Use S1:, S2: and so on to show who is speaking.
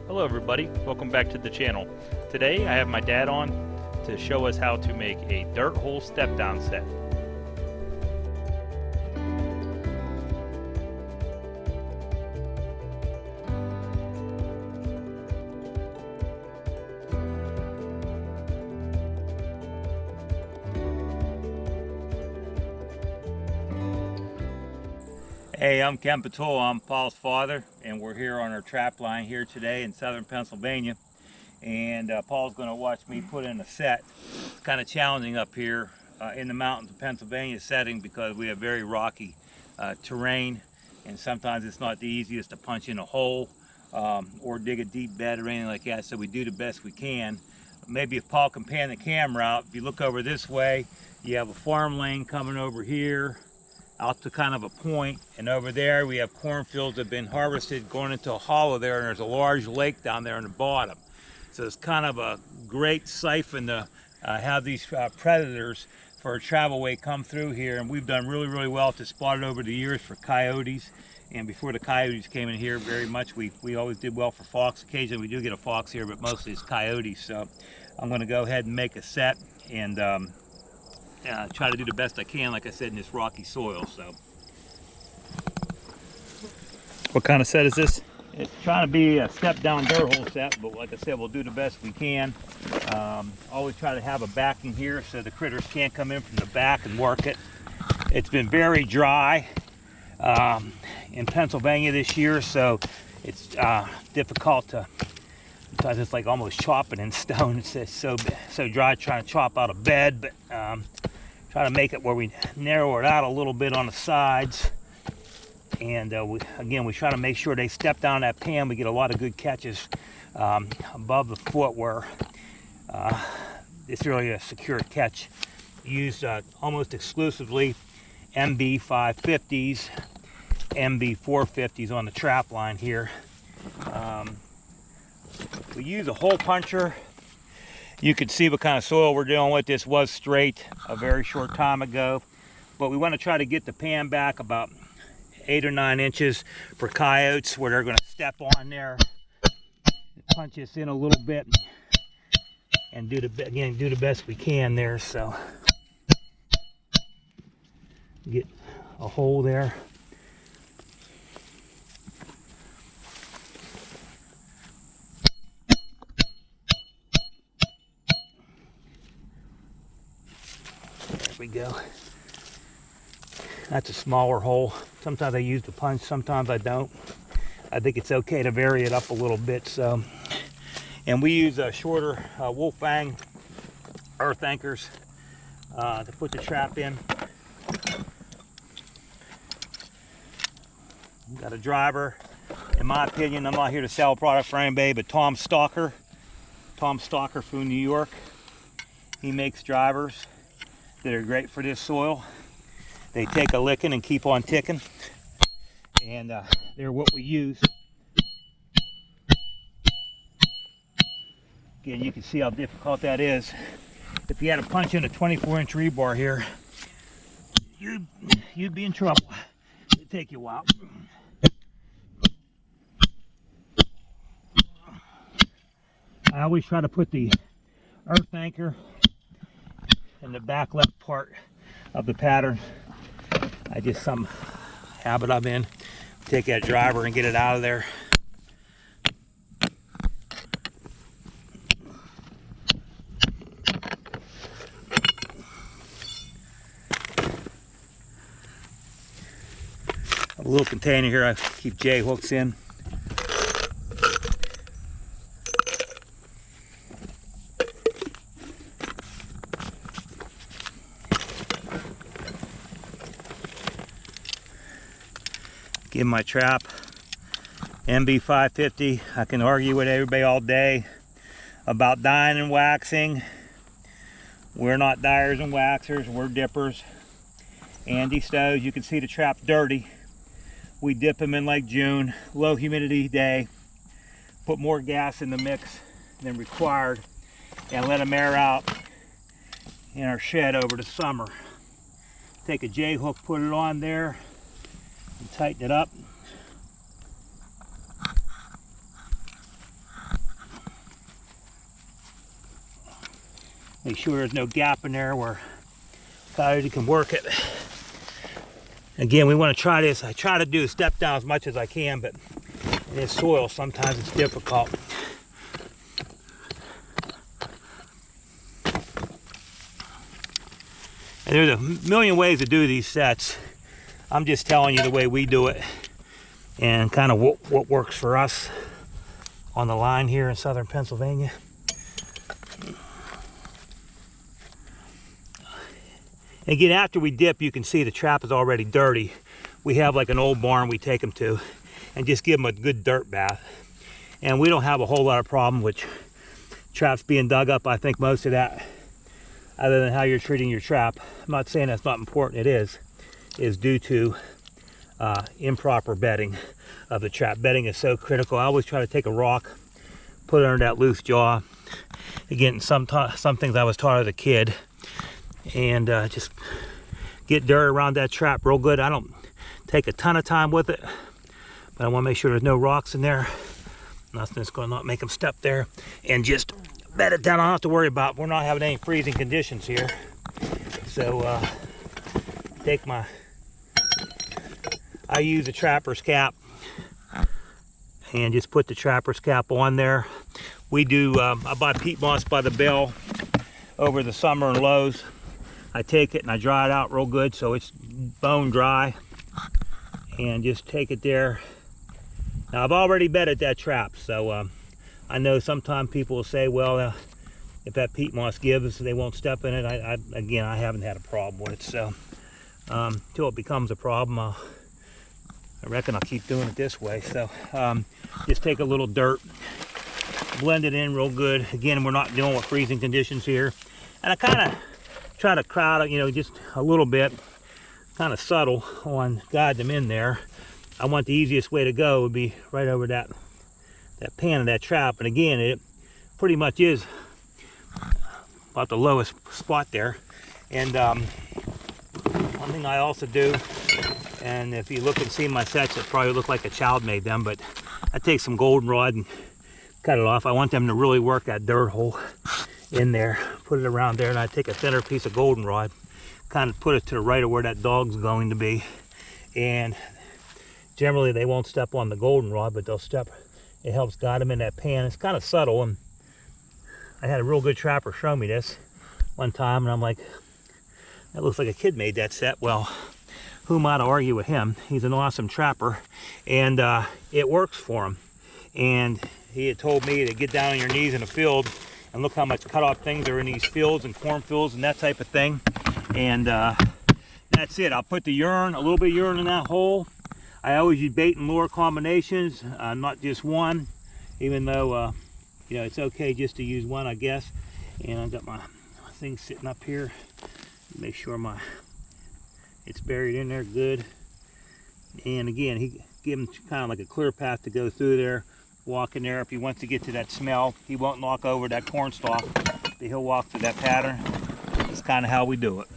S1: Hello everybody, welcome back to the channel. Today I have my dad on to show us how to make a dirt hole step down set. Hey, I'm Ken Patul, I'm Paul's father, and we're here on our trap line here today in southern Pennsylvania. And Paul's going to watch me put in a set. It's kind of challenging up here in the mountains of Pennsylvania setting because we have very rocky terrain, and sometimes it's not the easiest to punch in a hole or dig a deep bed or anything like that, so we do the best we can. Maybe if Paul can pan the camera out, if you look over this way, you have a farm lane coming over here out to kind of a point, and over there we have cornfields that have been harvested going into a hollow there, and there's a large lake down there on the bottom. So it's kind of a great siphon to have these predators for a travelway come through here, and we've done really well to spot it over the years for coyotes. And before the coyotes came in here very much, we always did well for fox. Occasionally we do get a fox here, but mostly it's coyotes. So I'm going to go ahead and make a set and try to do the best I can, like I said, in this rocky soil. So, what kind of set is this? It's trying to be a step down dirt hole set, but like I said, we'll do the best we can. Always try to have a backing here so the critters can't come in from the back and work it. It's been very dry in Pennsylvania this year, so it's difficult to, sometimes it's like almost chopping in stone. It's so dry trying to chop out a bed, but try to make it where we narrow it out a little bit on the sides. And again, we try to make sure they step down that pan. We get a lot of good catches above the foot where it's really a secure catch. Used almost exclusively MB 550s, MB 450s on the trap line here. We use a hole puncher. You can see what kind of soil we're dealing with. This was straight a very short time ago, but we want to try to get the pan back about 8 or 9 inches for coyotes where they're going to step on there, punch us in a little bit, and do the best we can there. So get a hole there. There we go. That's a smaller hole. Sometimes I use the punch, sometimes I don't. I think it's okay to vary it up a little bit. So, and we use a shorter wolf fang earth anchors to put the trap in. Got a driver. In my opinion, I'm not here to sell a product for anybody, but Tom Stalker from New York. He makes drivers that are great for this soil. They take a licking and keep on ticking, and they're what we use. Again, you can see how difficult that is. If you had to punch in a 24-inch rebar here, you'd be in trouble. It'd take you a while. I always try to put the earth anchor in the back left part of the pattern. I just some habit I'm in. Take that driver and get it out of there. A little container here I keep J hooks in. Give my trap MB 550. I can argue with everybody all day about dyeing and waxing. We're not dyers and waxers, we're dippers. Andy Stows, you can see the trap dirty. We dip them in like June, low humidity day, put more gas in the mix than required, and let them air out in our shed over the summer. Take a J hook, put it on there, and tighten it up. Be sure there's no gap in there where coyote can work it. Again, we want to try this. I try to do step down as much as I can, but in this soil, sometimes it's difficult. And there's a million ways to do these sets. I'm just telling you the way we do it and kind of what works for us on the line here in southern Pennsylvania. Again, after we dip, you can see the trap is already dirty. We have like an old barn we take them to and just give them a good dirt bath. And we don't have a whole lot of problem with traps being dug up. I think most of that, other than how you're treating your trap, I'm not saying that's not important, it is due to improper bedding of the trap. Bedding is so critical. I always try to take a rock, put it under that loose jaw. Again, some things I was taught as a kid, and just get dirt around that trap real good. I don't take a ton of time with it, but I want to make sure there's no rocks in there. Nothing's going to not make them step there, and just bed it down. I don't have to worry about. We're not having any freezing conditions here, so I use a trapper's cap and just put the trapper's cap on there. We do. I buy peat moss by the bale over the summer in Lowe's. I take it and I dry it out real good so it's bone dry, and just take it there. Now I've already bedded that trap, so I know sometimes people will say, well, if that peat moss gives, they won't step in it. Again, I haven't had a problem with it, so until it becomes a problem, I reckon I'll keep doing it this way. So just take a little dirt, blend it in real good. Again, we're not dealing with freezing conditions here, and I kind of try to crowd it, you know, just a little bit, kind of subtle on guide them in there. I want the easiest way to go would be right over that pan of that trap, and again, it pretty much is about the lowest spot there. And one thing I also do, and if you look and see my sets, it probably look like a child made them, but I take some goldenrod and cut it off. I want them to really work that dirt hole in there, put it around there, and I take a thinner piece of goldenrod, kind of put it to the right of where that dog's going to be, and generally they won't step on the goldenrod, but they'll step. It helps guide them in that pan. It's kind of subtle, and I had a real good trapper show me this one time, and I'm like, that looks like a kid made that set. Well, who am I to argue with him? He's an awesome trapper, and it works for him. And he had told me to get down on your knees in a field and look how much cut off things are in these fields and cornfields and that type of thing. And that's it. I'll put the urine, a little bit of urine in that hole. I always use bait and lure combinations, not just one, even though you know, it's okay just to use one, I guess. And I've got my thing sitting up here. Make sure it's buried in there good. And again, he give him kind of like a clear path to go through there. Walk in there. If he wants to get to that smell, he won't knock over that corn stalk, but he'll walk through that pattern. That's kind of how we do it.